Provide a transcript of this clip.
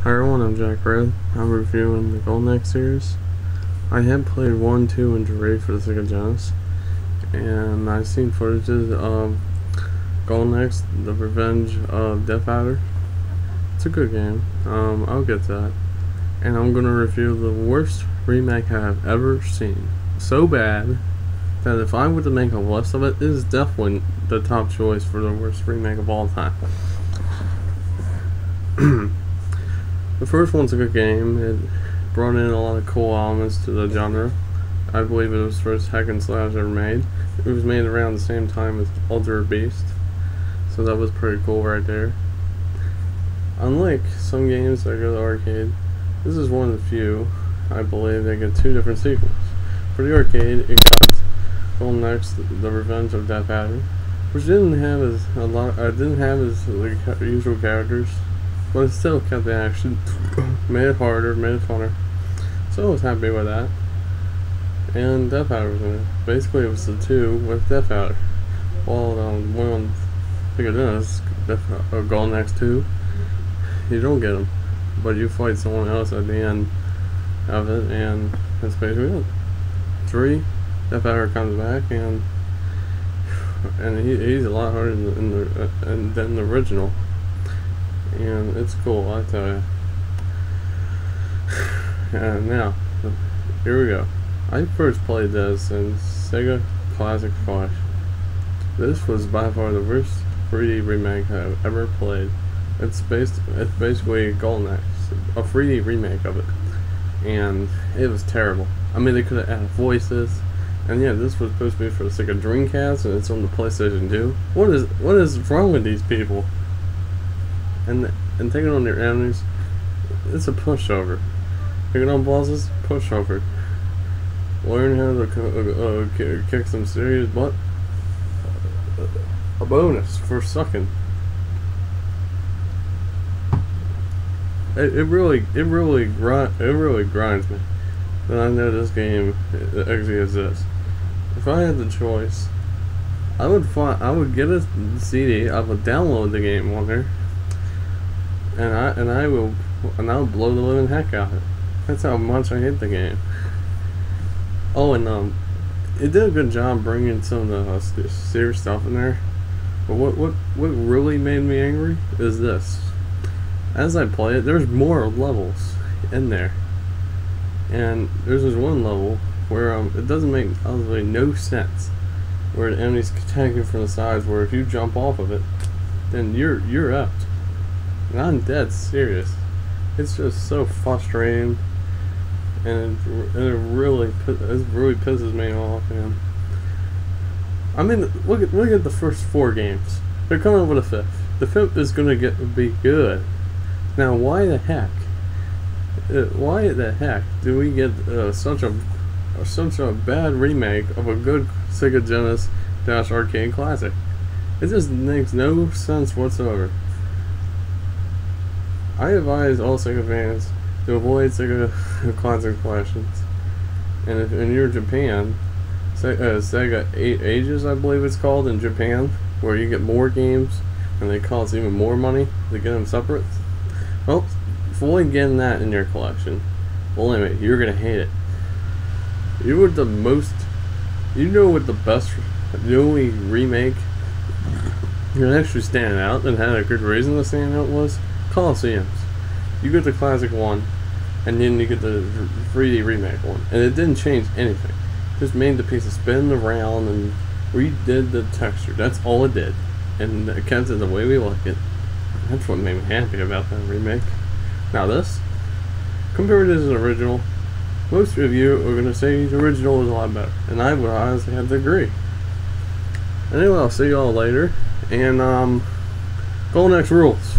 Hi everyone, I'm Jack Red. I'm reviewing the Golden Axe series. I had played 1, 2, and 3 for the Sega Genesis, and I've seen footages of Golden Axe, The Revenge of Death Adder. It's a good game. I'll get to that. And I'm going to review the worst remake I have ever seen. So bad that if I were to make a list of it, it is definitely the top choice for the worst remake of all time. The first one's a good game. It brought in a lot of cool elements to the genre. I believe it was the first hack and slash ever made. It was made around the same time as Ultra Beast, so that was pretty cool right there. Unlike some games that go to the arcade, this is one of the few, I believe, that get two different sequels. For the arcade, it got Golden Axe, The Revenge of Death Adder, which didn't have as usual characters, but it still kept the action, made it harder, made it funner. So I was happy with that. And Death Adder was in it. Basically, it was the two with Death Adder. While one on Sega Genesis, Golden Axe 2, you don't get them, but you fight someone else at the end of it, and that's basically it. 3, Death Adder comes back, and he's a lot harder than the original. And it's cool, I tell you. And now, here we go. I first played this in Sega Classic Flash. This was by far the worst 3D remake I've ever played. It's basically Golden Axe, a 3D remake of it, and it was terrible. I mean, they could have added voices, and yeah, this was supposed to be for the Sega Dreamcast, and it's on the PlayStation 2. What is wrong with these people? And taking on their enemies, it's a pushover. Taking on bosses, pushover. Learn how to kick some serious butt, a bonus for sucking. It really grinds me that I know this game actually exists. If I had the choice, I would get a CD. I would download the game on there. And I'll blow the living heck out of it. That's how much I hate the game. Oh, and it did a good job bringing some of the serious stuff in there. But what really made me angry is this. As I play it, there's more levels in there, and there's this one level where it doesn't make absolutely no sense, where the enemy's attacking from the sides. Where if you jump off of it, then you're out. And I'm dead serious. It's just so frustrating, and it really pisses me off, man. I mean, look at the first 4 games. They're coming up with a 5th. The 5th is gonna be good. Now, why the heck do we get such a bad remake of a good Sega Genesis arcade classic? It just makes no sense whatsoever. I advise all Sega fans to avoid Sega Classic collections. And if you're in Japan, Sega 8 Ages, I believe it's called in Japan, where you get more games and they cost even more money to get them separate. Well, avoid getting that in your collection. Believe me, you're gonna hate it. You know what the best, the only remake that actually stand out and had a good reason to stand out was Colosseums. You get the classic one, and then you get the 3D remake one, and it didn't change anything. Just made the pieces spin around and redid the texture. That's all it did, and it kept it the way we like it. That's what made me happy about that remake. Now this, compared to the original, most of you are gonna say the original is a lot better, and I would honestly have to agree. Anyway, I'll see y'all later, and Golden Axe rules.